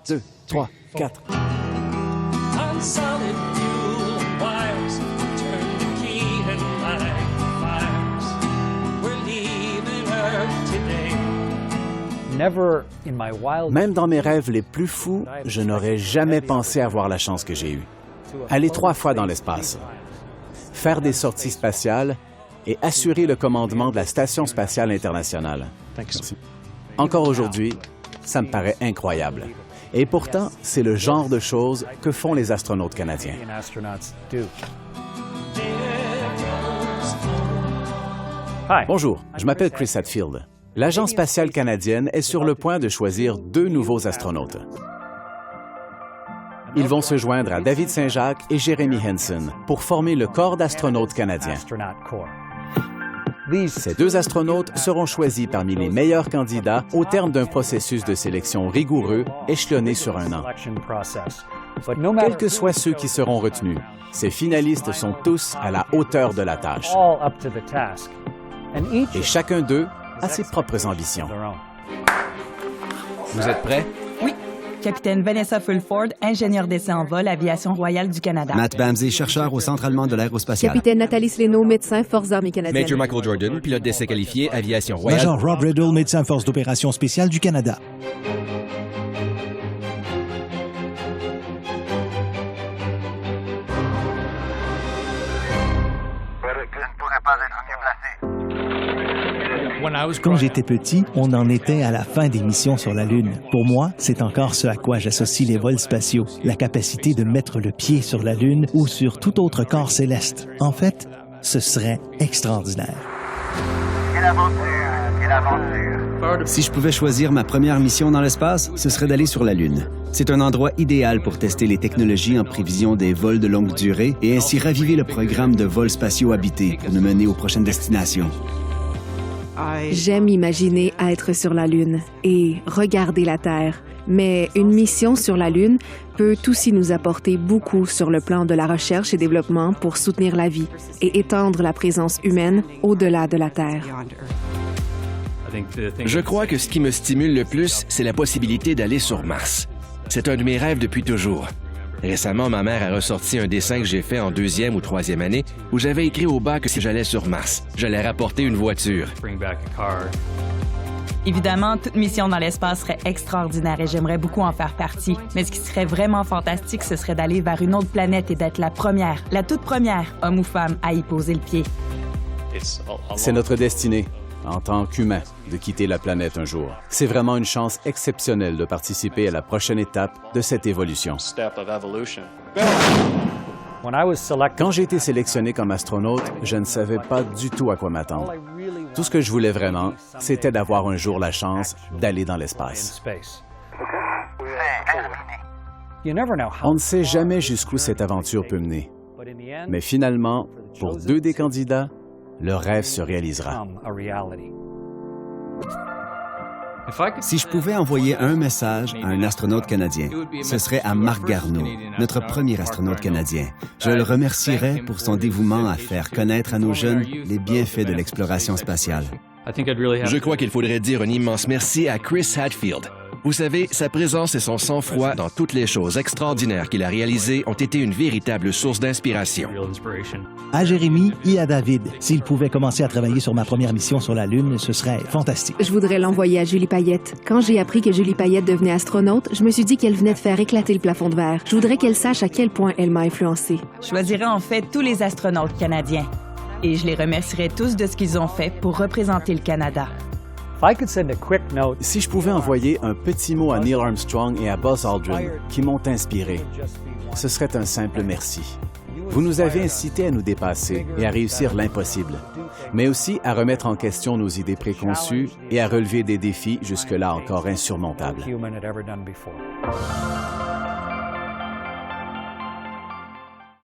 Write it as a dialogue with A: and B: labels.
A: 2, 3, 4.
B: On solid fuel wires, turn the key and light the fires. We're leaving Earth today.
A: Même dans mes rêves les plus fous, je n'aurais jamais pensé avoir la chance que j'ai eue. Aller 3 fois dans l'espace, faire des sorties spatiales et assurer le commandement de la Station spatiale internationale. Merci. Encore aujourd'hui, ça me paraît incroyable. Et pourtant, c'est le genre de choses que font les astronautes canadiens. Bonjour, je m'appelle Chris Hadfield. L'Agence spatiale canadienne est sur le point de choisir 2 nouveaux astronautes. Ils vont se joindre à David Saint-Jacques et Jeremy Henson pour former le Corps d'astronautes canadiens. Ces 2 astronautes seront choisis parmi les meilleurs candidats au terme d'un processus de sélection rigoureux échelonné sur un an. Quels que soient ceux qui seront retenus, ces finalistes sont tous à la hauteur de la tâche. Et chacun d'eux a ses propres ambitions.
C: Vous êtes prêts?
D: Oui. Capitaine Vanessa Fulford, ingénieure d'essai en vol, Aviation royale du Canada.
E: Matt Bamsey, chercheur au Centre allemand de l'aérospatiale.
F: Capitaine Nathalie Sleno, médecin, Forces armées canadiennes.
C: Major Michael Jordan, pilote d'essai qualifié, Aviation royale.
G: Major Rob Riddle, médecin Force d'opération spéciale du Canada. Quand j'étais petit, on en était à la fin des missions sur la Lune. Pour moi, c'est encore ce à quoi j'associe les vols spatiaux, la capacité de mettre le pied sur la Lune ou sur tout autre corps céleste. En fait, ce serait extraordinaire.
H: Quelle aventure! Quelle aventure!
E: Si je pouvais choisir ma première mission dans l'espace, ce serait d'aller sur la Lune. C'est un endroit idéal pour tester les technologies en prévision des vols de longue durée et ainsi raviver le programme de vols spatiaux habités pour nous mener aux prochaines destinations.
F: J'aime imaginer être sur la Lune et regarder la Terre. Mais une mission sur la Lune peut aussi nous apporter beaucoup sur le plan de la recherche et développement pour soutenir la vie et étendre la présence humaine au-delà de la Terre.
C: Je crois que ce qui me stimule le plus, c'est la possibilité d'aller sur Mars. C'est un de mes rêves depuis toujours. Récemment, ma mère a ressorti un dessin que j'ai fait en 2e ou 3e année où j'avais écrit au bas que si j'allais sur Mars, j'allais rapporter une voiture.
D: Évidemment, toute mission dans l'espace serait extraordinaire et j'aimerais beaucoup en faire partie. Mais ce qui serait vraiment fantastique, ce serait d'aller vers une autre planète et d'être la toute première, homme ou femme, à y poser le pied.
A: C'est notre destinée, en tant qu'humains, de quitter la planète un jour. C'est vraiment une chance exceptionnelle de participer à la prochaine étape de cette évolution. Quand j'ai été sélectionné comme astronaute, je ne savais pas du tout à quoi m'attendre. Tout ce que je voulais vraiment, c'était d'avoir un jour la chance d'aller dans l'espace. On ne sait jamais jusqu'où cette aventure peut mener. Mais finalement, pour 2 des candidats, le rêve se réalisera.
E: Si je pouvais envoyer un message à un astronaute canadien, ce serait à Marc Garneau, notre premier astronaute canadien. Je le remercierais pour son dévouement à faire connaître à nos jeunes les bienfaits de l'exploration spatiale.
C: Je crois qu'il faudrait dire un immense merci à Chris Hadfield. Vous savez, sa présence et son sang-froid dans toutes les choses extraordinaires qu'il a réalisées ont été une véritable source d'inspiration.
G: À Jérémy et à David, s'ils pouvaient commencer à travailler sur ma première mission sur la Lune, ce serait fantastique.
F: Je voudrais l'envoyer à Julie Payette. Quand j'ai appris que Julie Payette devenait astronaute, je me suis dit qu'elle venait de faire éclater le plafond de verre. Je voudrais qu'elle sache à quel point elle m'a influencée.
D: Je choisirais en fait tous les astronautes canadiens. Et je les remercierais tous de ce qu'ils ont fait pour représenter le Canada.
A: Si je pouvais envoyer un petit mot à Neil Armstrong et à Buzz Aldrin, qui m'ont inspiré, ce serait un simple merci. Vous nous avez incités à nous dépasser et à réussir l'impossible, mais aussi à remettre en question nos idées préconçues et à relever des défis jusque-là encore insurmontables.